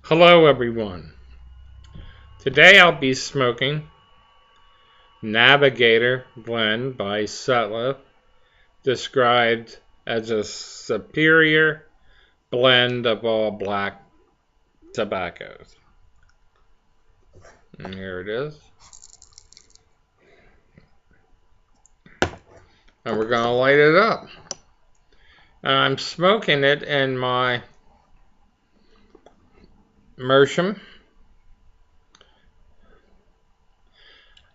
Hello everyone. Today I'll be smoking Navigator blend by Sutliff, described as a superior blend of all black tobaccos. And here it is. And we're going to light it up. And I'm smoking it in my Meerschaum,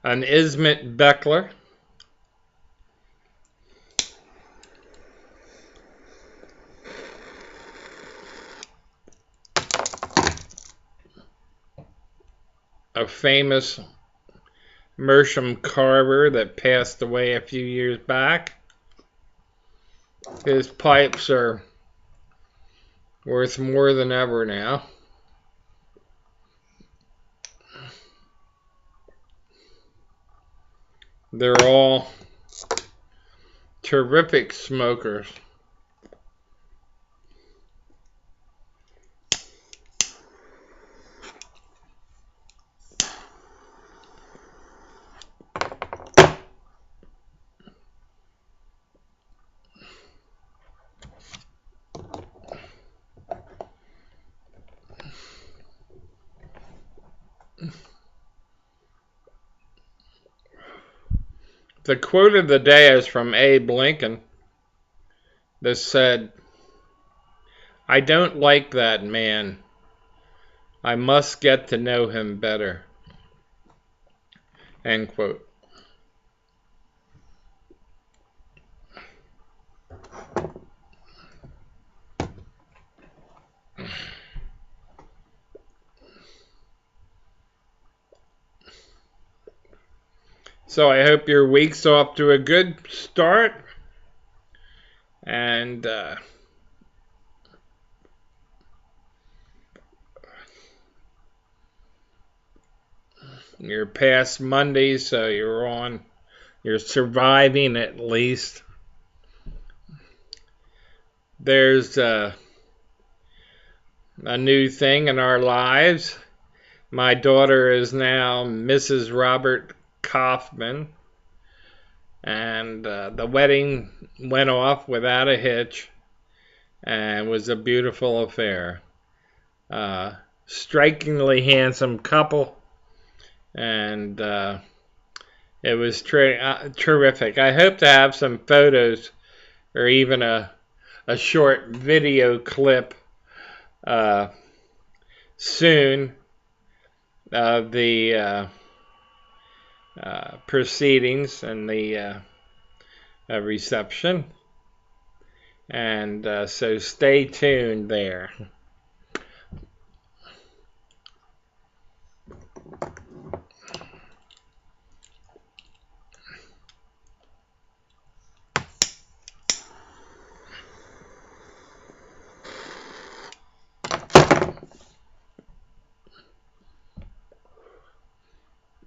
an Ismet Beckler, a famous Meerschaum carver that passed away a few years back. His pipes are worth more than ever now. They're all terrific smokers. The quote of the day is from Abe Lincoln that said, "I don't like that man. I must get to know him better." End quote. So I hope your week's off to a good start. And you're past Monday, so you're surviving at least. There's a new thing in our lives. My daughter is now Mrs. Robert Kaufman, and the wedding went off without a hitch and was a beautiful affair. Strikingly handsome couple, and it was terrific. I hope to have some photos or even a short video clip soon of the proceedings and the reception. And so stay tuned there.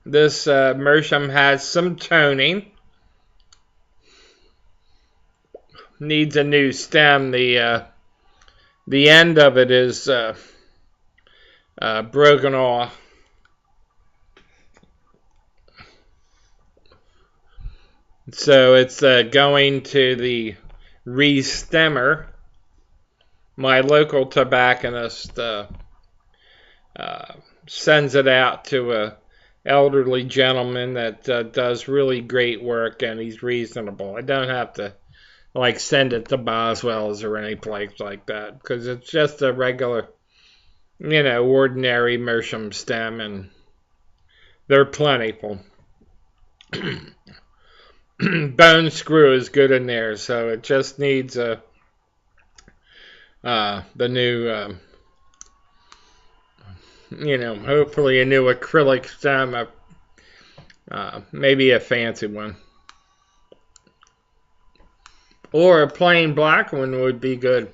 This Meerschaum has some toning. Needs a new stem. The end of it is broken off. So it's going to the re-stemmer. My local tobacconist sends it out to a elderly gentleman that does really great work, and he's reasonable. I don't have to send it to Boswell's or any place like that, because it's just a regular, ordinary Meerschaum stem, and they're plentiful. Bone screw is good in there, so it just needs the new hopefully a new acrylic stem, maybe a fancy one. Or a plain black one would be good.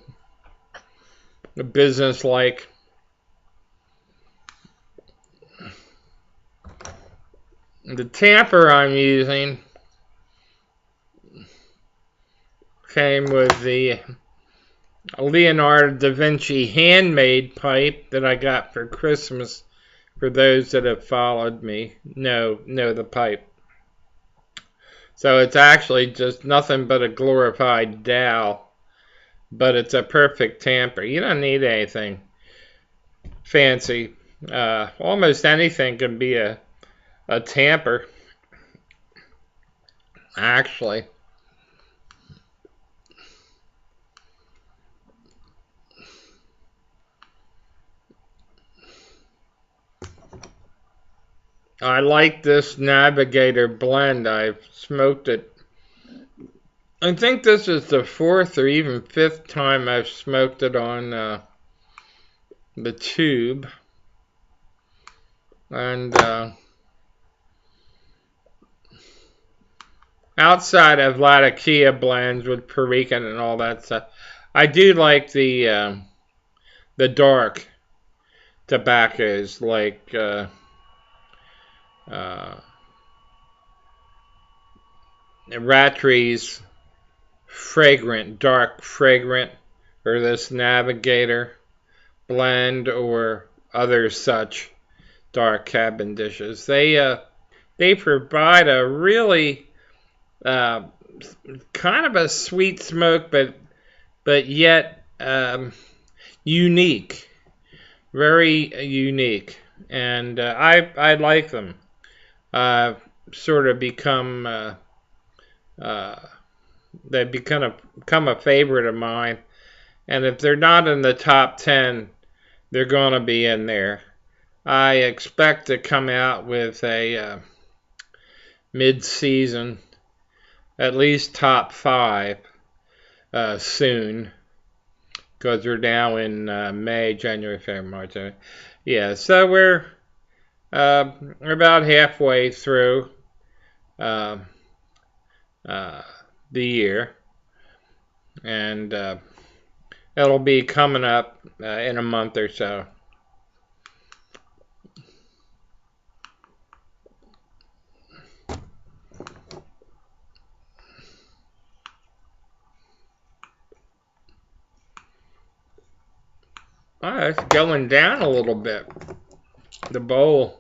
A business-like. The tamper I'm using came with the a Leonardo da Vinci handmade pipe that I got for Christmas. For those that have followed me, know the pipe. So it's actually just nothing but a glorified dowel, but it's a perfect tamper. You don't need anything fancy. Almost anything can be a tamper, actually. I like this Navigator blend. I've smoked it. I think this is the fourth or even fifth time I've smoked it on the tube. And outside of Latakia blends with Perican and all that stuff, I do like the dark tobaccos like Rattray's fragrant, dark fragrant, or this Navigator blend, or other such dark Cabendishes. They provide a really kind of a sweet smoke, but yet unique, very unique, and I like them. Sort of become they've become a favorite of mine, and if they're not in the top 10, they're gonna be in there. I expect to come out with a mid-season, at least top 5 soon, because we're now in May, January, February, March. Yeah, so we're about halfway through uh, the year, and it'll be coming up in a month or so. Oh, it's going down a little bit. The bowl.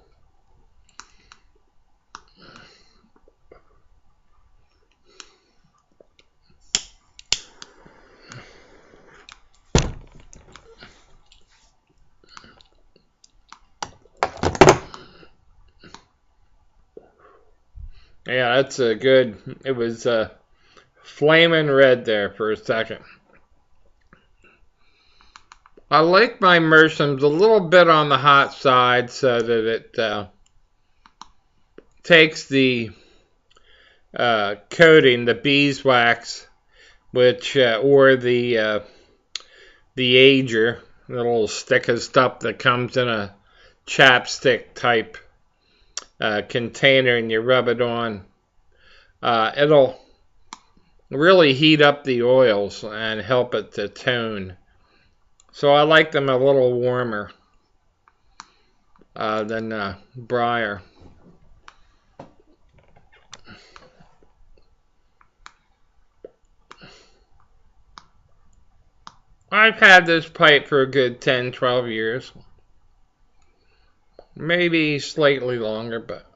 Yeah, that's a good. It was flaming red there for a second. I like my Meerschaums a little bit on the hot side so that it takes the coating, the beeswax, which or the ager, the little stick of stuff that comes in a chapstick type container, and you rub it on. It'll really heat up the oils and help it to tone. So I like them a little warmer than Briar. I've had this pipe for a good 10, 12 years. Maybe slightly longer, but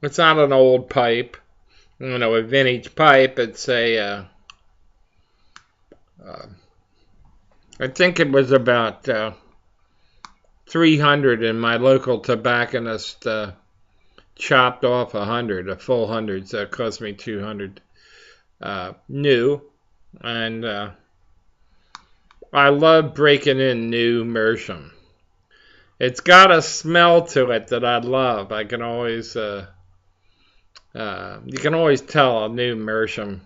it's not an old pipe. You know, a vintage pipe. It's a, I think it was about 300, and my local tobacconist chopped off 100, a full 100, so it cost me 200 new. And I love breaking in new Meerschaum. It's got a smell to it that I love. I can always, you can always tell a new Meerschaum,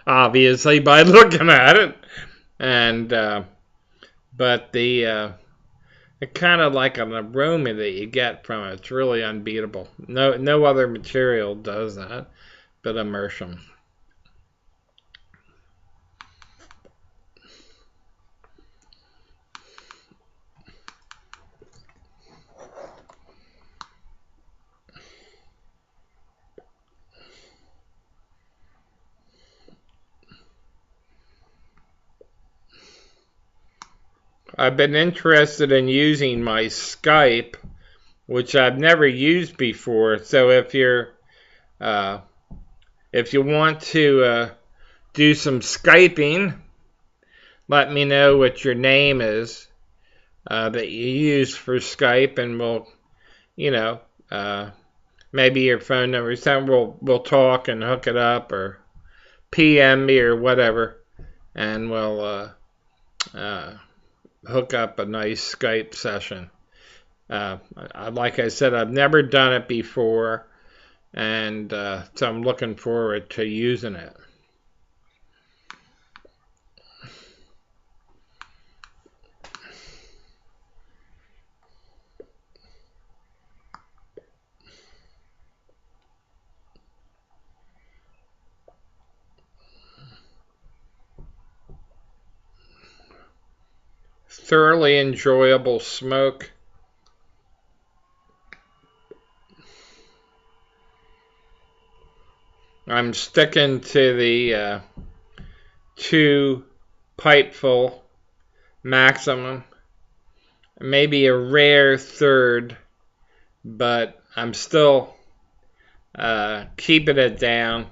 obviously, by looking at it. And, but the kind of like an aroma that you get from it, it's really unbeatable. No other material does that, but a Meerschaum. I've been interested in using my Skype, which I've never used before. So if you want to do some Skyping, let me know what your name is that you use for Skype, and we'll, maybe your phone number. We'll talk and hook it up, or PM me or whatever, and we'll hook up a nice Skype session. Like I said, I've never done it before, and so I'm looking forward to using it. Thoroughly enjoyable smoke. I'm sticking to the 2 pipeful maximum. Maybe a rare third, but I'm still keeping it down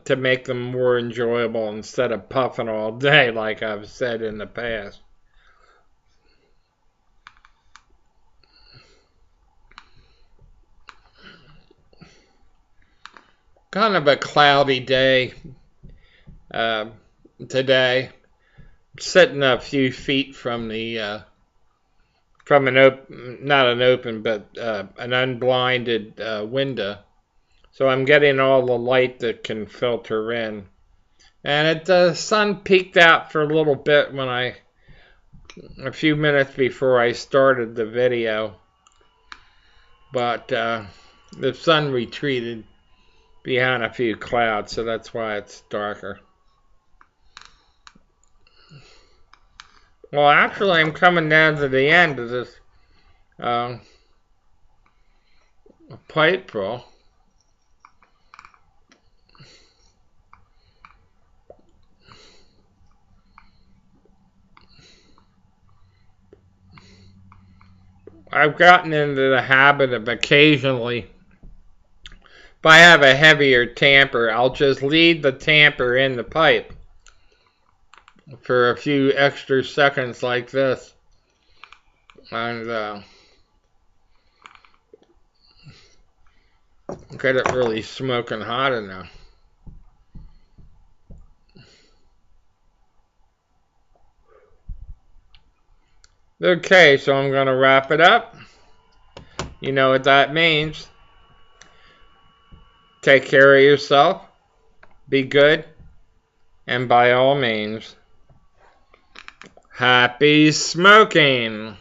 to make them more enjoyable instead of puffing all day like I've said in the past. Kind of a cloudy day today. I'm sitting a few feet from the from an open, not an open, but an unblinded window. So I'm getting all the light that can filter in. And the sun peeked out for a little bit a few minutes before I started the video. But the sun retreated behind a few clouds, so that's why it's darker. Well, actually, I'm coming down to the end of this pipeful. I've gotten into the habit of occasionally, if I have a heavier tamper, I'll just leave the tamper in the pipe for a few extra seconds like this. And get it really smoking hot enough. Okay, so I'm going to wrap it up. You know what that means. Take care of yourself. Be good. And by all means, happy smoking!